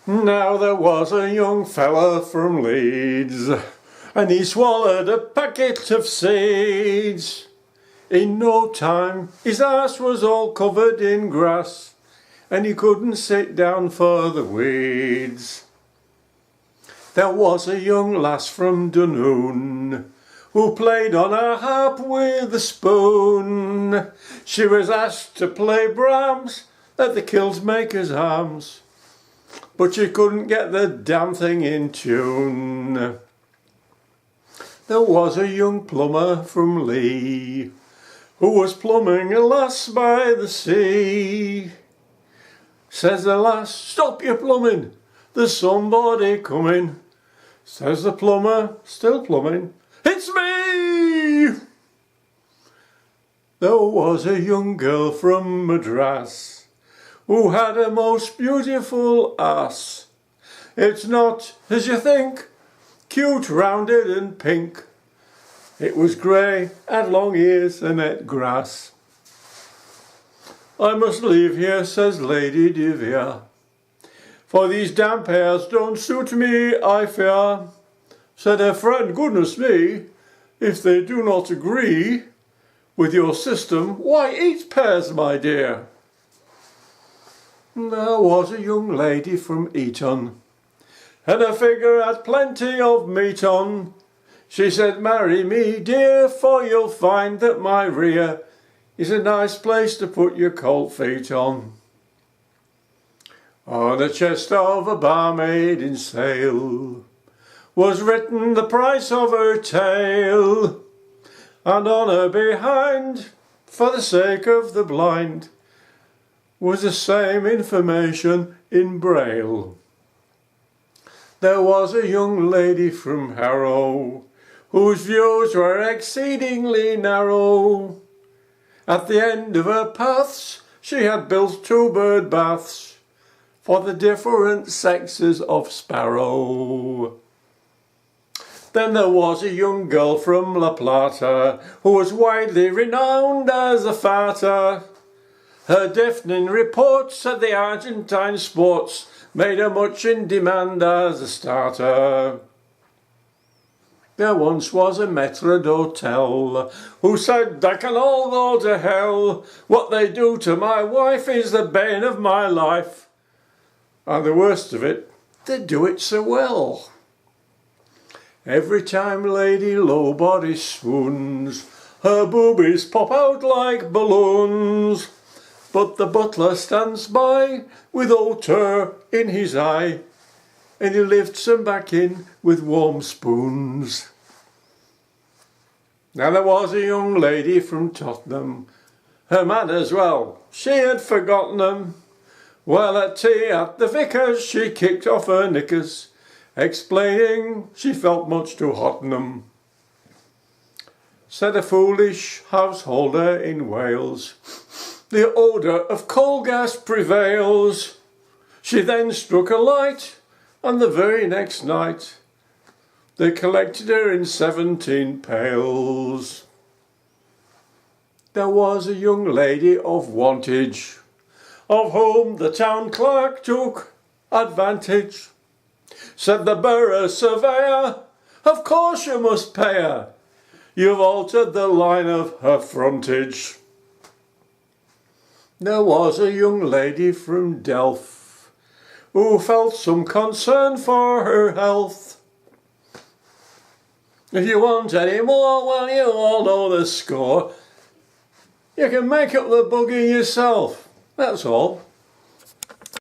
Now there was a young fella from Leeds, and he swallowed a packet of seeds. In no time his arse was all covered in grass, and he couldn't sit down for the weeds. There was a young lass from Dunoon, who played on a harp with a spoon. She was asked to play Brahms at the Kiltmakers' Arms, but she couldn't get the damn thing in tune. There was a young plumber from Lee, who was plumbing a lass by the sea. Says the lass, "Stop your plumbing, there's somebody coming." Says the plumber, still plumbing, "It's me!" There was a young girl from Madras, who had a most beautiful ass. It's not, as you think, cute, rounded and pink. It was grey, had long ears and ate grass. "I must leave here," says Lady Divya, "for these damp hairs don't suit me, I fear." Said her friend, "Goodness me, if they do not agree with your system, why eat pears, my dear?" There was a young lady from Eton, and her figure had plenty of meat on. She said, "Marry me, dear, for you'll find that my rear is a nice place to put your cold feet on." On the chest of a barmaid in Sale was written the price of her tail, and on her behind, for the sake of the blind, was the same information in Braille. There was a young lady from Harrow, whose views were exceedingly narrow. At the end of her paths she had built 2 bird baths for the different sexes of sparrow. Then there was a young girl from La Plata, who was widely renowned as a farter. Her deafening reports at the Argentine sports made her much in demand as a starter. There once was a maître d'hôtel who said, "They can all go to hell. What they do to my wife is the bane of my life. And the worst of it, they do it so well. Every time Lady Lowbody swoons, her boobies pop out like balloons. But the butler stands by with hauteur in his eye, and he lifts them back in with warm spoons." Now there was a young lady from Tottenham, her manners, well, she had forgotten them. Well, at tea at the vicar's she kicked off her knickers, explaining she felt much too hot in them. Said a foolish householder in Wales, "The odour of coal gas prevails." She then struck a light, and the very next night they collected her in 17 pails. There was a young lady of Wantage, of whom the town clerk took advantage. Said the borough surveyor, "Of course you must pay her. You've altered the line of her frontage." There was a young lady from Delft, who felt some concern for her health. "If you want any more, well, you all know the score. You can make up the buggy yourself, that's all."